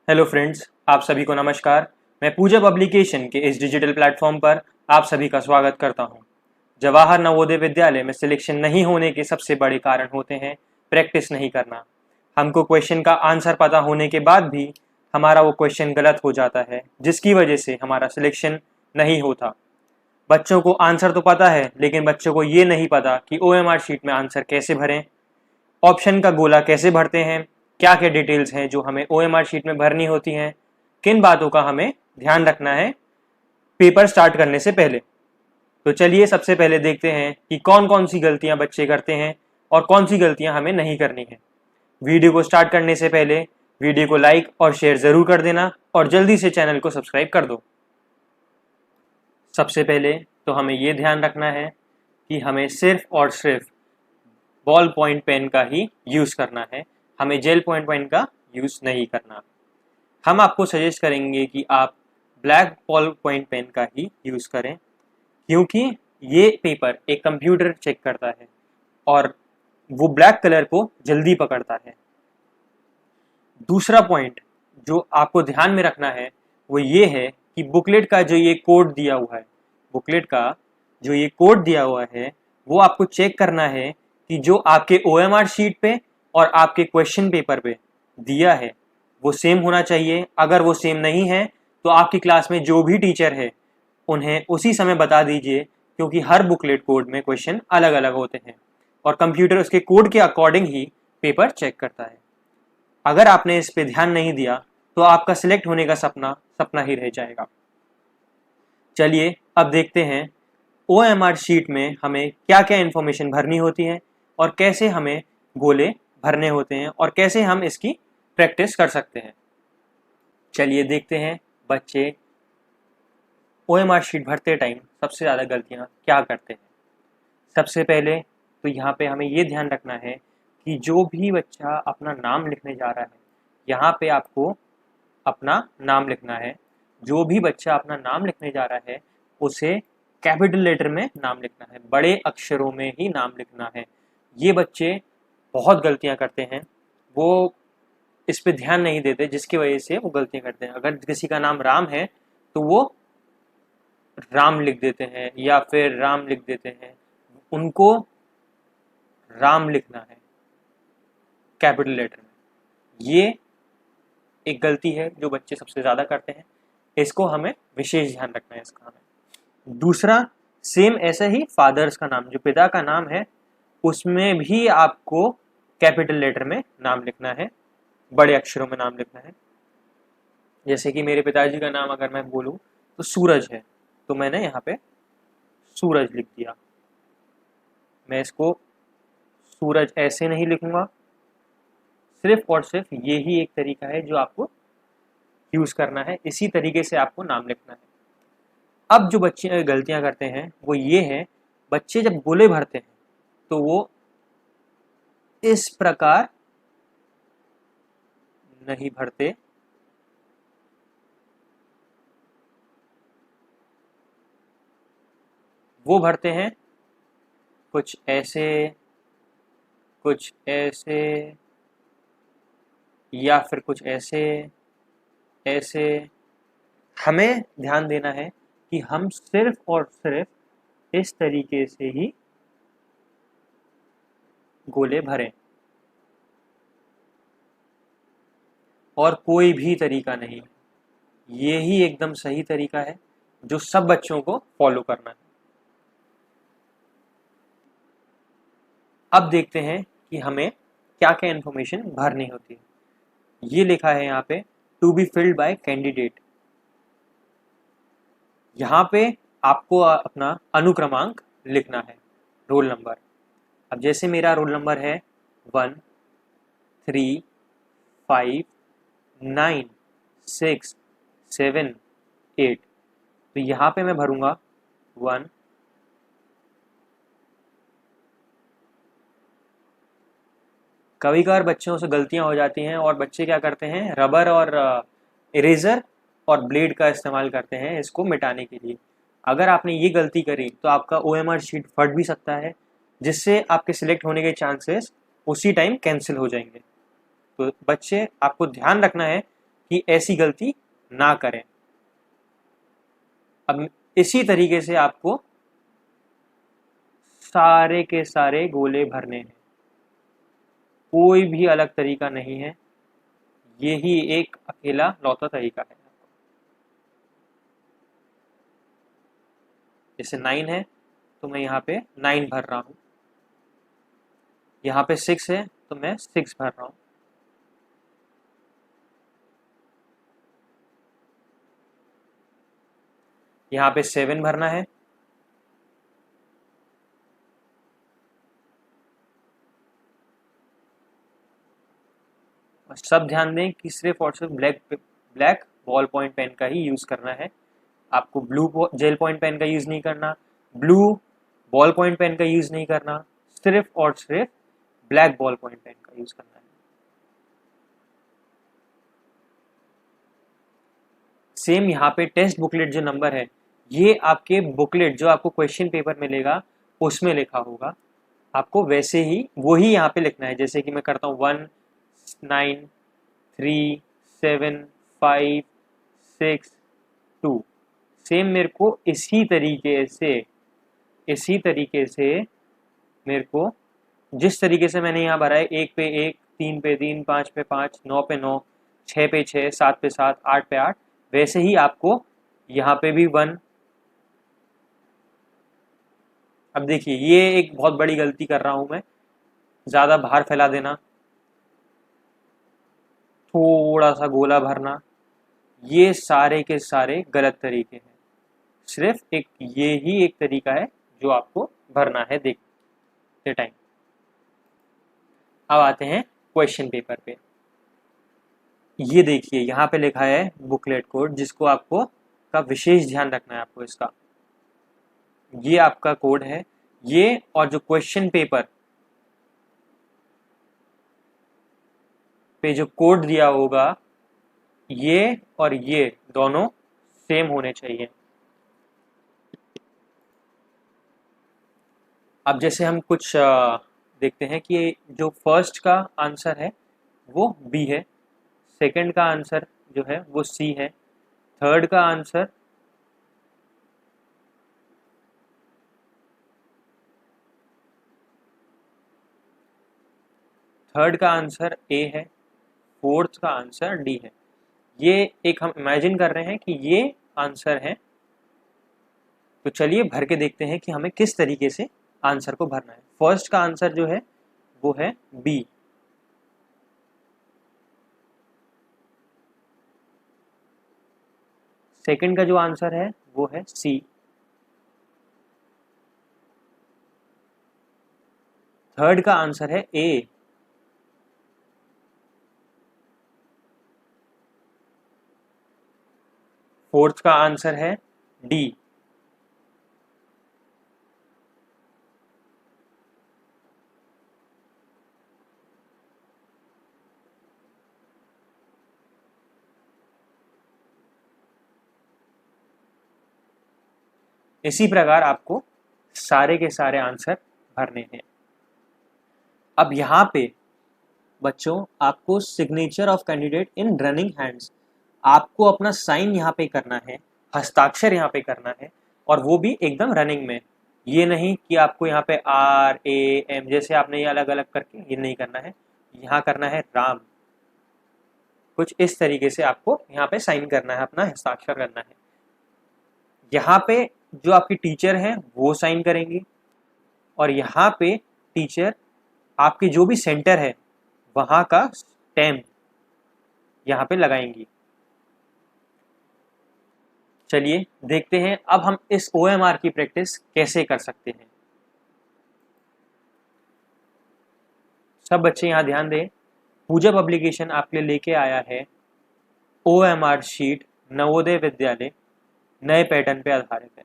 Hello friends, आप सभी को नमस्कार। मैं पूजा पब्लिकेशन के इस डिजिटल प्लेटफॉर्म पर आप सभी का स्वागत करता हूं। जवाहर नवोदय विद्यालय में सिलेक्शन नहीं होने के सबसे बड़े कारण होते हैं प्रैक्टिस नहीं करना। हमको क्वेश्चन का आंसर पता होने के बाद भी हमारा वो क्वेश्चन गलत हो जाता है, जिसकी वजह से हमारा सिलेक्शन नहीं होता। बच्चों को आंसर तो पता है, लेकिन बच्चों को ये नहीं पता कि OMR शीट में आंसर कैसे भरें, ऑप्शन का गोला कैसे भरते हैं, क्या क्या डिटेल्स हैं जो हमें OMR शीट में भरनी होती हैं, किन बातों का हमें ध्यान रखना है पेपर स्टार्ट करने से पहले। तो चलिए सबसे पहले देखते हैं कि कौन कौन सी गलतियां बच्चे करते हैं और कौन सी गलतियां हमें नहीं करनी है। वीडियो को स्टार्ट करने से पहले वीडियो को लाइक और शेयर जरूर कर देना और जल्दी से चैनल को सब्सक्राइब कर दो। सबसे पहले तो हमें ये ध्यान रखना है कि हमें सिर्फ और सिर्फ बॉल पॉइंट पेन का ही यूज़ करना है, हमें जेल पॉइंट पेन का यूज़ नहीं करना। हम आपको सजेस्ट करेंगे कि आप ब्लैक बॉल पॉइंट पेन का ही यूज़ करें, क्योंकि ये पेपर एक कंप्यूटर चेक करता है और वो ब्लैक कलर को जल्दी पकड़ता है। दूसरा पॉइंट जो आपको ध्यान में रखना है वो ये है कि बुकलेट का जो ये कोड दिया हुआ है, बुकलेट का जो ये कोड दिया हुआ है वो आपको चेक करना है कि जो आपके OMR शीट पे और आपके क्वेश्चन पेपर पे दिया है वो सेम होना चाहिए। अगर वो सेम नहीं है तो आपकी क्लास में जो भी टीचर है उन्हें उसी समय बता दीजिए, क्योंकि हर बुकलेट कोड में क्वेश्चन अलग अलग होते हैं और कंप्यूटर उसके कोड के अकॉर्डिंग ही पेपर चेक करता है। अगर आपने इस पे ध्यान नहीं दिया तो आपका सिलेक्ट होने का सपना सपना ही रह जाएगा। चलिए अब देखते हैं OMR शीट में हमें क्या क्या इन्फॉर्मेशन भरनी होती है और कैसे हमें गोले भरने होते हैं और कैसे हम इसकी प्रैक्टिस कर सकते हैं। चलिए देखते हैं बच्चे OMR शीट भरते टाइम सबसे ज़्यादा गलतियाँ क्या करते हैं। सबसे पहले तो यहाँ पे हमें ये ध्यान रखना है कि जो भी बच्चा अपना नाम लिखने जा रहा है, यहाँ पे आपको अपना नाम लिखना है। जो भी बच्चा अपना नाम लिखने जा रहा है उसे कैपिटल लेटर में नाम लिखना है, बड़े अक्षरों में ही नाम लिखना है। ये बच्चे बहुत गलतियां करते हैं, वो इस पे ध्यान नहीं देते, जिसकी वजह से वो गलतियां करते हैं। अगर किसी का नाम राम है तो वो राम लिख देते हैं या फिर राम लिख देते हैं, उनको राम लिखना है कैपिटल लेटर में। ये एक गलती है जो बच्चे सबसे ज़्यादा करते हैं, इसको हमें विशेष ध्यान रखना है इसका हमें। दूसरा, सेम ऐसे ही फादर्स का नाम, जो पिता का नाम है, उसमें भी आपको कैपिटल लेटर में नाम लिखना है, बड़े अक्षरों में नाम लिखना है। जैसे कि मेरे पिताजी का नाम अगर मैं बोलूँ तो सूरज है, तो मैंने यहाँ पे सूरज लिख दिया। मैं इसको सूरज ऐसे नहीं लिखूंगा, सिर्फ और सिर्फ ये ही एक तरीका है जो आपको यूज़ करना है, इसी तरीके से आपको नाम लिखना है। अब जो बच्चे गलतियां करते हैं वो ये है, बच्चे जब गोले भरते हैं तो वो इस प्रकार नहीं भरते, वो भरते हैं कुछ ऐसे, कुछ ऐसे, या फिर कुछ ऐसे ऐसे। हमें ध्यान देना है कि हम सिर्फ और सिर्फ इस तरीके से ही गोले भरें और कोई भी तरीका नहीं। ये ही एकदम सही तरीका है जो सब बच्चों को फॉलो करना है। अब देखते हैं कि हमें क्या क्या इन्फॉर्मेशन भरनी होती है। ये लिखा है यहाँ पे to be filled by candidate. यहाँ पे आपको अपना अनुक्रमांक लिखना है, रोल नंबर। अब जैसे मेरा रोल नंबर है 1 3 5 9 6 7 8, तो यहाँ पे मैं भरूंगा 1। कभी कभार बच्चों से गलतियां हो जाती हैं और बच्चे क्या करते हैं, रबर और इरेजर और ब्लेड का इस्तेमाल करते हैं इसको मिटाने के लिए। अगर आपने ये गलती करी तो आपका OMR शीट फट भी सकता है, जिससे आपके सिलेक्ट होने के चांसेस उसी टाइम कैंसिल हो जाएंगे। तो बच्चे आपको ध्यान रखना है कि ऐसी गलती ना करें। अब इसी तरीके से आपको सारे के सारे गोले भरने हैं, कोई भी अलग तरीका नहीं है, यही एक अकेला लौता तरीका है। जैसे 9 है तो मैं यहाँ पे 9 भर रहा हूँ, यहाँ पे 6 है तो मैं 6 भर रहा हूँ, यहाँ पे 7 भरना है, और सब ध्यान दें कि सिर्फ और सिर्फ ब्लैक बॉल पॉइंट पेन का ही यूज करना है, आपको ब्लू जेल पॉइंट पेन का यूज नहीं करना, ब्लू बॉल पॉइंट पेन का यूज नहीं करना, सिर्फ और सिर्फ ब्लैक बॉल पॉइंट पेन का यूज करना है। सेम यहाँ पे टेस्ट बुकलेट जो नंबर है, ये आपके बुकलेट जो आपको क्वेश्चन पेपर मिलेगा उसमें लिखा होगा, आपको वैसे ही वही यहाँ पे लिखना है। जैसे कि मैं करता हूँ 1 9 3 7 5 6 2, सेम मेरे को इसी तरीके से मेरे को जिस तरीके से मैंने यहाँ भरा है 1 पे 1, 3 पे 3, 5 पे 5, 9 पे 9, 6 पे 6, 7 पे 7, 8 पे 8, वैसे ही आपको यहाँ पे भी 1। अब देखिए ये एक बहुत बड़ी गलती कर रहा हूं मैं, ज़्यादा भार फैला देना, थोड़ा सा गोला भरना, ये सारे के सारे गलत तरीके हैं। सिर्फ ये ही एक तरीका है जो आपको भरना है देखते टाइम। अब आते हैं क्वेश्चन पेपर पे। ये देखिए यहाँ पे लिखा है बुकलेट कोड, जिसको आपको का विशेष ध्यान रखना है आपको इसका। ये आपका कोड है, ये और जो क्वेश्चन पेपर पे जो कोड दिया होगा, ये और ये दोनों सेम होने चाहिए। अब जैसे हम कुछ देखते हैं कि जो फर्स्ट का आंसर है वो बी है, सेकंड का आंसर जो है वो सी है, थर्ड का आंसर ए है, फोर्थ का आंसर डी है। ये एक हम इमेजिन कर रहे हैं कि ये आंसर है, तो चलिए भर के देखते हैं कि हमें किस तरीके से आंसर को भरना है। फर्स्ट का आंसर जो है वो है बी, सेकंड का जो आंसर है वो है सी, थर्ड का आंसर है ए, फोर्थ का आंसर है डी, इसी प्रकार आपको सारे के सारे आंसर भरने हैं। अब यहाँ पे बच्चों आपको signature of candidate in running hands, आपको अपना साइन यहाँ पे करना है, हस्ताक्षर यहाँ पे करना है, और वो भी एकदम रनिंग में। ये नहीं कि आपको यहाँ पे RAM जैसे आपने ये अलग अलग करके ये नहीं करना है, यहाँ करना है राम, कुछ इस तरीके से आपको यहाँ पे साइन करना है, अपना हस्ताक्षर करना है। यहाँ पे जो आपकी टीचर हैं वो साइन करेंगी, और यहाँ पे टीचर आपके जो भी सेंटर है वहाँ का स्टैम्प यहाँ पे लगाएंगी। चलिए देखते हैं अब हम इस OMR की प्रैक्टिस कैसे कर सकते हैं। सब बच्चे यहाँ ध्यान दें, पूजा पब्लिकेशन आपके लिए लेके आया है OMR शीट नवोदय विद्यालय नए पैटर्न पे आधारित है।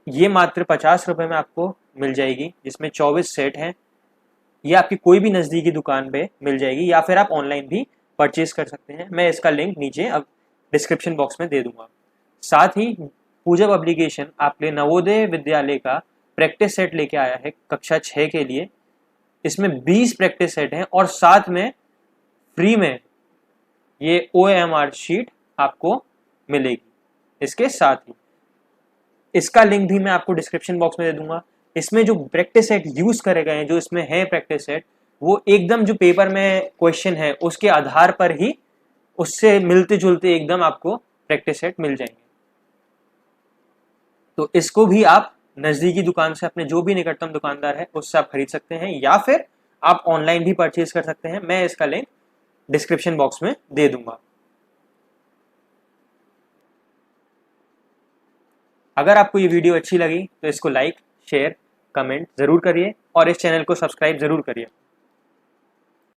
ये मात्र 50 रुपए में आपको मिल जाएगी, जिसमें 24 सेट हैं। ये आपकी कोई भी नज़दीकी दुकान पे मिल जाएगी, या फिर आप ऑनलाइन भी परचेज कर सकते हैं। मैं इसका लिंक नीचे अब डिस्क्रिप्शन बॉक्स में दे दूंगा। साथ ही पूजा पब्लिकेशन आपके नवोदय विद्यालय का प्रैक्टिस सेट लेके आया है कक्षा 6 के लिए। इसमें 20 प्रैक्टिस सेट हैं और साथ में फ्री में ये OMR शीट आपको मिलेगी। इसके साथ ही इसका लिंक भी मैं आपको डिस्क्रिप्शन बॉक्स में दे दूंगा। इसमें जो प्रैक्टिस सेट यूज करे गए हैं, जो इसमें है प्रैक्टिस सेट, वो एकदम जो पेपर में क्वेश्चन है उसके आधार पर ही उससे मिलते जुलते एकदम आपको प्रैक्टिस सेट मिल जाएंगे। तो इसको भी आप नजदीकी दुकान से, अपने जो भी निकटतम दुकानदार है उससे आप खरीद सकते हैं, या फिर आप ऑनलाइन भी परचेज कर सकते हैं। मैं इसका लिंक डिस्क्रिप्शन बॉक्स में दे दूंगा। अगर आपको ये वीडियो अच्छी लगी तो इसको लाइक, शेयर, कमेंट जरूर करिए और इस चैनल को सब्सक्राइब जरूर करिए।